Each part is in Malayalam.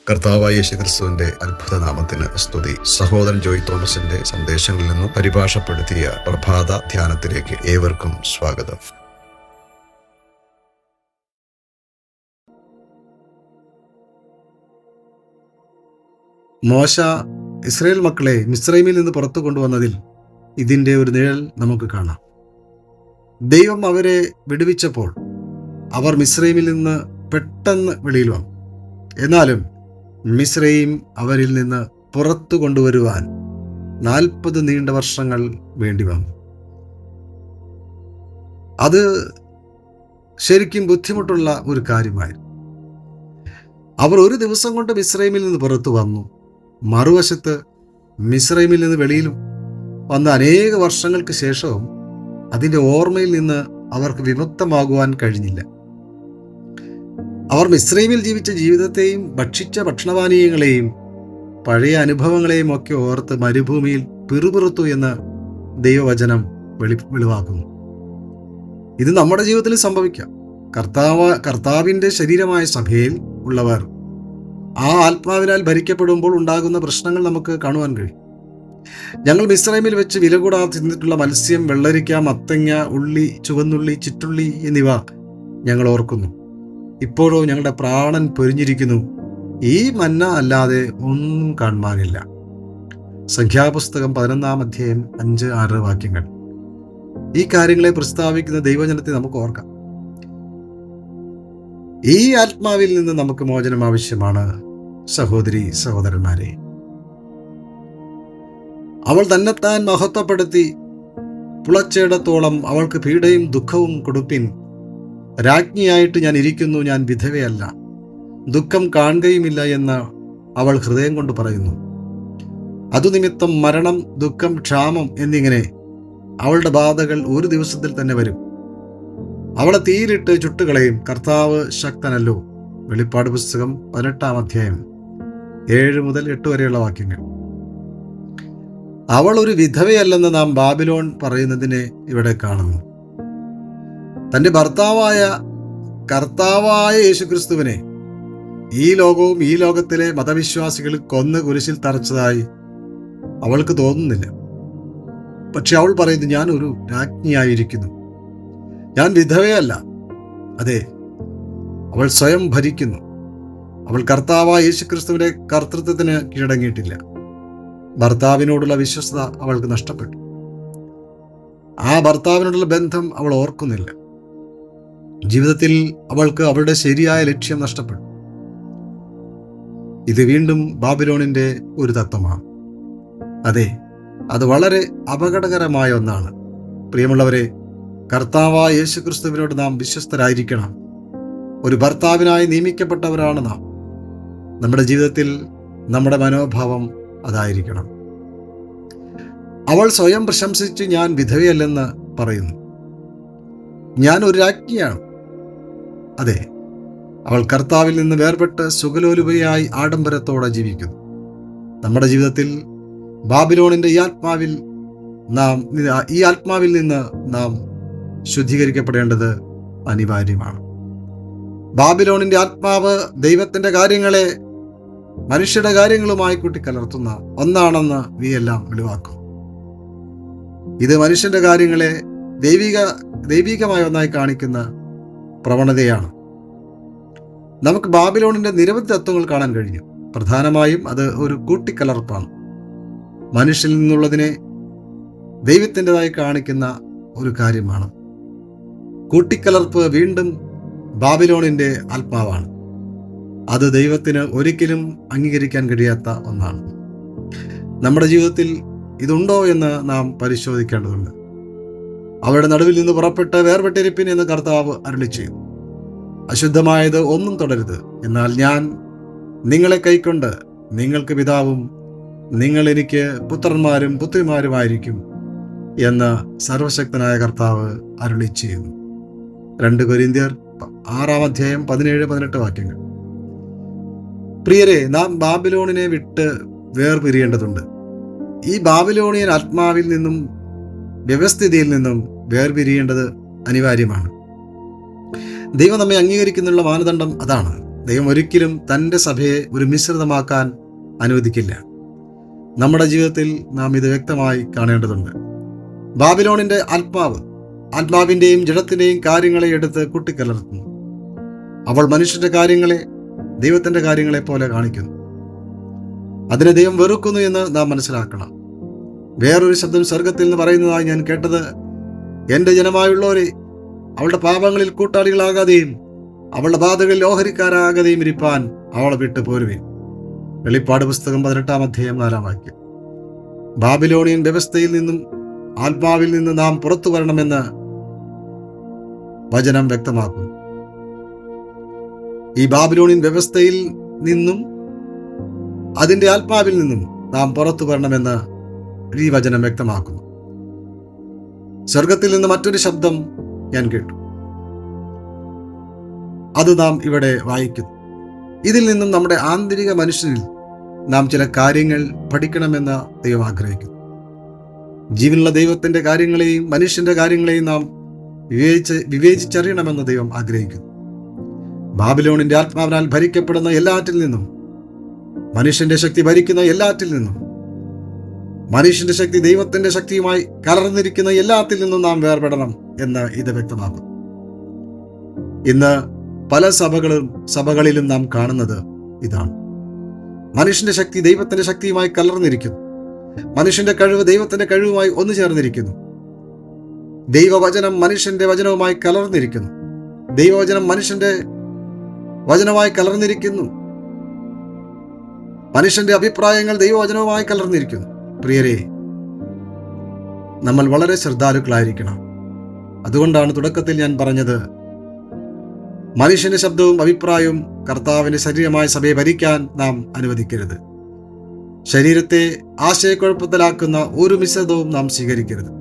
കർത്താവായ യേശുക്രിസ്തുവിന്റെ അത്ഭുത നാമത്തിന് സ്തുതി. സഹോദരൻ ജോയ് തോമസിന്റെ സന്ദേശങ്ങളിൽ നിന്നും പരിഭാഷപ്പെടുത്തിയ പ്രഭാത ധ്യാനത്തിലേക്ക് ഏവർക്കും സ്വാഗതം. മോശ ഇസ്രായേൽ മക്കളെ മിസ്രൈമിൽ നിന്ന് പുറത്തു കൊണ്ടുവന്നതിൽ ഇതിൻ്റെ ഒരു നിഴൽ നമുക്ക് കാണാം. ദൈവം അവരെ വിടുവിച്ചപ്പോൾ അവർ മിസ്രൈമിൽ നിന്ന് പെട്ടെന്ന് വെളിയിൽ വന്നു. എന്നാലും മിസ്രൈം അവരിൽ നിന്ന് പുറത്തു കൊണ്ടുവരുവാൻ 40 നീണ്ട വർഷങ്ങൾ വേണ്ടി വന്നു. അത് ശരിക്കും ബുദ്ധിമുട്ടുള്ള ഒരു കാര്യമായിരുന്നു. അവർ ഒരു ദിവസം കൊണ്ട് മിസ്രൈമിൽ നിന്ന് പുറത്തു വന്നു. മറുവശത്ത് മിസ്രൈമിൽ നിന്ന് വെളിയിലും വന്ന അനേക വർഷങ്ങൾക്ക് ശേഷവും അതിൻ്റെ ഓർമ്മയിൽ നിന്ന് അവർക്ക് വിമുക്തമാകുവാൻ കഴിഞ്ഞില്ല. അവർ മിസ്രൈമിൽ ജീവിച്ച ജീവിതത്തെയും ഭക്ഷിച്ച ഭക്ഷണപാനീയങ്ങളെയും പഴയ അനുഭവങ്ങളെയും ഒക്കെ ഓർത്ത് മരുഭൂമിയിൽ പിറുപിറുത്തു എന്ന് ദൈവവചനം വെളിവാക്കുന്നു. ഇത് നമ്മുടെ ജീവിതത്തിൽ സംഭവിക്കാം. കർത്താവിൻ്റെ ശരീരമായ സഭയിൽ ഉള്ളവർ ആ ആത്മാവിനാൽ ഭരിക്കപ്പെടുമ്പോൾ ഉണ്ടാകുന്ന പ്രശ്നങ്ങൾ നമുക്ക് കാണുവാൻ കഴിയും. ഞങ്ങൾ മിസ്രൈമിൽ വെച്ച് വില കൂടാതെ തിന്നിട്ടുള്ള മത്സ്യം, വെള്ളരിക്ക, മത്തങ്ങ, ഉള്ളി, ചുവന്നുള്ളി, ചിറ്റുള്ളി എന്നിവ ഞങ്ങൾ ഓർക്കുന്നു. ഇപ്പോഴോ ഞങ്ങളുടെ പ്രാണൻ പൊരിഞ്ഞിരിക്കുന്നു. ഈ മന്ന അല്ലാതെ ഒന്നും കാണുവാനില്ല. സംഖ്യാപുസ്തകം 11-ാം അധ്യായം 5-6 വാക്യങ്ങൾ. ഈ കാര്യങ്ങളെ പ്രസ്താവിക്കുന്ന ദൈവജനത്തെ നമുക്ക് ഓർക്കാം. ഈ ആത്മാവിൽ നിന്ന് നമുക്ക് മോചനം ആവശ്യമാണ്. സഹോദരി സഹോദരന്മാരെ, അവൾ തന്നെത്താൻ മഹത്വപ്പെടുത്തി പുളച്ചേടത്തോളം അവൾക്ക് പീഡയും ദുഃഖവും കൊടുപ്പിൻ. രാജ്ഞിയായിട്ട് ഞാൻ ഇരിക്കുന്നു, ഞാൻ വിധവയല്ല, ദുഃഖം കാണുകയുമില്ല എന്ന് അവൾ ഹൃദയം കൊണ്ട് പറയുന്നു. അതുനിമിത്തം മരണം, ദുഃഖം, ക്ഷാമം എന്നിങ്ങനെ അവളുടെ ബാധകൾ ഒരു ദിവസത്തിൽ തന്നെ വരും. അവളെ തീയിലിട്ട് ചുട്ടുകളയും. കർത്താവ് ശക്തനല്ലോ. വെളിപ്പാട് പുസ്തകം 18-ാം അധ്യായം 7 മുതൽ 8 വരെയുള്ള വാക്യങ്ങൾ. അവൾ ഒരു വിധവയല്ലെന്ന് നാം ബാബിലോൺ പറയുന്നതിനെ ഇവിടെ കാണുന്നു. തൻ്റെ കർത്താവായ യേശുക്രിസ്തുവിനെ ഈ ലോകവും ഈ ലോകത്തിലെ മതവിശ്വാസികൾ കൊന്ന് കുരിശിൽ തറച്ചതായി അവൾക്ക് തോന്നുന്നില്ല. പക്ഷെ അവൾ പറയുന്നു, ഞാൻ ഒരു രാജ്ഞിയായിരിക്കുന്നു, ഞാൻ വിധവയല്ല. അതെ, അവൾ സ്വയം ഭരിക്കുന്നു. അവൾ കർത്താവായ യേശുക്രിസ്തുവിന്റെ കർത്തൃത്വത്തിന് കീഴടങ്ങിയിട്ടില്ല. ഭർത്താവിനോടുള്ള വിശ്വസ്തത അവൾക്ക് നഷ്ടപ്പെട്ടു. ആ ഭർത്താവിനോടുള്ള ബന്ധം അവൾ ഓർക്കുന്നില്ല. ജീവിതത്തിൽ അവൾക്ക് അവളുടെ ശരിയായ ലക്ഷ്യം നഷ്ടപ്പെട്ടു. ഇത് വീണ്ടും ബാബിലോണിന്റെ ഒരു തത്വമാണ്. അതെ, അത് വളരെ അപകടകരമായ ഒന്നാണ്. പ്രിയമുള്ളവരെ, കർത്താവായ യേശുക്രിസ്തുവിനോട് നാം വിശ്വസ്തരായിരിക്കണം. ഒരു ഭർത്താവിനായി നിയമിക്കപ്പെട്ടവരാണ് നാം. നമ്മുടെ ജീവിതത്തിൽ നമ്മുടെ മനോഭാവം അതായിരിക്കണം. അവൾ സ്വയം പ്രശംസിച്ച് ഞാൻ വിധവയല്ലെന്ന് പറയുന്നു. ഞാൻ ഒരു രാജ്ഞിയാണ്. അതെ, അവൾ കർത്താവിൽ നിന്ന് വേർപെട്ട് സുഖലോലുപയായി ആഡംബരത്തോടെ ജീവിക്കുന്നു. നമ്മുടെ ജീവിതത്തിൽ ബാബിലോണിന്റെ ഈ ആത്മാവിൽ നിന്ന് നാം ശുദ്ധീകരിക്കപ്പെടേണ്ടത് അനിവാര്യമാണ്. ബാബിലോണിന്റെ ആത്മാവ് ദൈവത്തിന്റെ കാര്യങ്ങളെ മനുഷ്യരുടെ കാര്യങ്ങളുമായി കൂട്ടിക്കലർത്തുന്ന ഒന്നാണെന്ന് എല്ലാം വെളിവാക്കും. ഇത് മനുഷ്യന്റെ കാര്യങ്ങളെ ദൈവികമായ ഒന്നായി കാണിക്കുന്ന പ്രവണതയാണ്. നമുക്ക് ബാബിലോണിന്റെ നിരവധി തത്വങ്ങൾ കാണാൻ കഴിയും. പ്രധാനമായും അത് ഒരു കൂട്ടിക്കലർപ്പാണ്. മനുഷ്യനിൽ നിന്നുള്ളതിനെ ദൈവത്തിൻ്റെതായി കാണിക്കുന്ന ഒരു കാര്യമാണ്. കൂട്ടിക്കലർപ്പ് വീണ്ടും ബാബിലോണിന്റെ ആത്മാവാണ്. അത് ദൈവത്തിന് ഒരിക്കലും അംഗീകരിക്കാൻ കഴിയാത്ത ഒന്നാണ്. നമ്മുടെ ജീവിതത്തിൽ ഇതുണ്ടോ എന്ന് നാം പരിശോധിക്കേണ്ടതുണ്ട്. അവരുടെ നടുവിൽ നിന്ന് പുറപ്പെട്ട് വേർപെട്ടിരിപ്പിൻ എന്ന് കർത്താവ് അരുളിച്ചെയ്തു. അശുദ്ധമായത് ഒന്നും തുടരുത്. എന്നാൽ ഞാൻ നിങ്ങളെ കൈക്കൊണ്ട് നിങ്ങൾക്ക് പിതാവും നിങ്ങൾ എനിക്ക് പുത്രന്മാരും പുത്രിമാരുമായിരിക്കും എന്ന് സർവശക്തനായ കർത്താവ് അരുളിച്ചെയ്യുന്നു. 2 കൊരിന്ത്യർ 6-ാം അധ്യായം 17-18 വാക്യങ്ങൾ. പ്രിയരെ, നാം ബാബിലോണിനെ വിട്ട് വേർപിരിയേണ്ടതുണ്ട്. ഈ ബാബിലോണിയൻ ആത്മാവിൽ നിന്നും വ്യവസ്ഥിതിയിൽ നിന്നും വേർപിരിയേണ്ടത് അനിവാര്യമാണ്. ദൈവം നമ്മെ അംഗീകരിക്കുന്നുള്ള മാനദണ്ഡം അതാണ്. ദൈവം ഒരിക്കലും തൻ്റെ സഭയെ ഒരു മിശ്രിതമാക്കാൻ അനുവദിക്കില്ല. നമ്മുടെ ജീവിതത്തിൽ നാം ഇത് വ്യക്തമായി കാണേണ്ടതുണ്ട്. ബാബിലോണിന്റെ ആത്മാവിൻ്റെയും ജഡത്തിൻ്റെയും കാര്യങ്ങളെ എടുത്ത് കൂട്ടിക്കലർത്തുന്നു. അവൾ മനുഷ്യന്റെ കാര്യങ്ങളെ ദൈവത്തിന്റെ കാര്യങ്ങളെ പോലെ കാണിക്കുന്നു. അതിനെ ദൈവം വെറുക്കുന്നു എന്ന് നാം മനസ്സിലാക്കണം. വേറൊരു ശബ്ദം സ്വർഗത്തിൽ നിന്ന് പറയുന്നതായി ഞാൻ കേട്ടത്, എൻ്റെ ജനമായുള്ളവരെ, അവളുടെ പാപങ്ങളിൽ കൂട്ടാളികളാകാതെയും അവളുടെ ബാധകളിൽ ഓഹരിക്കാരാകാതെയും ഇരിപ്പാൻ അവളെ വിട്ടു പോരുവിൻ. വെളിപ്പാട് പുസ്തകം 18-ാം അധ്യായം 4-ാം വാക്യം. ബാബിലോണിയൻ വ്യവസ്ഥയിൽ നിന്നും ആത്മാവിൽ നിന്ന് നാം പുറത്തു വരണമെന്ന് വചനം വ്യക്തമാക്കുന്നു. ഈ ബാബിലോണിയൻ വ്യവസ്ഥയിൽ നിന്നും അതിൻ്റെ ആത്മാവിൽ നിന്നും നാം പുറത്തു വരണമെന്ന് ഈ വചനം വ്യക്തമാക്കുന്നു. സ്വർഗത്തിൽ നിന്ന് മറ്റൊരു ശബ്ദം ഞാൻ കേട്ടു. അത് നാം ഇവിടെ വായിക്കുന്നു. ഇതിൽ നിന്നും നമ്മുടെ ആന്തരിക മനുഷ്യനിൽ നാം ചില കാര്യങ്ങൾ പഠിക്കണമെന്ന് ദൈവം ആഗ്രഹിക്കുന്നു. ജീവനുള്ള ദൈവത്തിന്റെ കാര്യങ്ങളെയും മനുഷ്യന്റെ കാര്യങ്ങളെയും നാം വിവേചിച്ചറിയണമെന്ന് ദൈവം ആഗ്രഹിക്കുന്നു. ബാബിലോണിന്റെ ആത്മാവിനാൽ ഭരിക്കപ്പെടുന്ന എല്ലാറ്റിൽ നിന്നും, മനുഷ്യന്റെ ശക്തി ഭരിക്കുന്ന എല്ലാറ്റിൽ നിന്നും, മനുഷ്യന്റെ ശക്തി ദൈവത്തിന്റെ ശക്തിയുമായി കലർന്നിരിക്കുന്ന എല്ലാത്തിൽ നിന്നും നാം വേർപെടണം എന്ന് ഇത് വ്യക്തമാക്കുന്നു. ഇന്ന് പല സഭകളിലും നാം കാണുന്നത് ഇതാണ്. മനുഷ്യന്റെ ശക്തി ദൈവത്തിന്റെ ശക്തിയുമായി കലർന്നിരിക്കുന്നു. മനുഷ്യന്റെ കഴിവ് ദൈവത്തിന്റെ കഴിവുമായി ഒന്നു ചേർന്നിരിക്കുന്നു. ദൈവവചനം മനുഷ്യന്റെ വചനവുമായി കലർന്നിരിക്കുന്നു. ദൈവവചനം മനുഷ്യന്റെ വചനമായി കലർന്നിരിക്കുന്നു. മനുഷ്യന്റെ അഭിപ്രായങ്ങൾ ദൈവവചനവുമായി കലർന്നിരിക്കുന്നു. പ്രിയരെ, നമ്മൾ വളരെ ശ്രദ്ധാലുക്കളായിരിക്കണം. അതുകൊണ്ടാണ് തുടക്കത്തിൽ ഞാൻ പറഞ്ഞത്, മനുഷ്യന്റെ ശബ്ദവും അഭിപ്രായവും കർത്താവിന്റെ ശരീരമായ സഭയെ ഭരിക്കാൻ നാം അനുവദിക്കരുത്. ശരീരത്തെ ആശയക്കുഴപ്പത്തിലാക്കുന്ന ഒരു മിശ്രിതവും നാം സ്വീകരിക്കരുത്.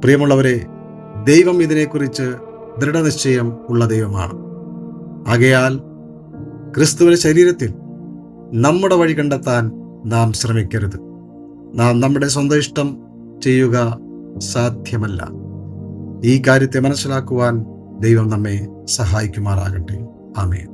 പ്രിയമുള്ളവരെ, ദൈവം ഇതിനെക്കുറിച്ച് ദൃഢനിശ്ചയം ഉള്ള ദൈവമാണ്. ആകയാൽ ക്രിസ്തുവിന്റെ ശരീരത്തിൽ നമ്മുടെ വഴി കണ്ടെത്താൻ നാം ശ്രമിക്കരുത്. നാം നമ്മുടെ സ്വന്തം ഇഷ്ടം ചെയ്യുക സാധ്യമല്ല. ഈ കാര്യത്തെ മനസ്സിലാക്കുവാൻ ദൈവം നമ്മെ സഹായിക്കുമാറാകട്ടെ. ആമേൻ.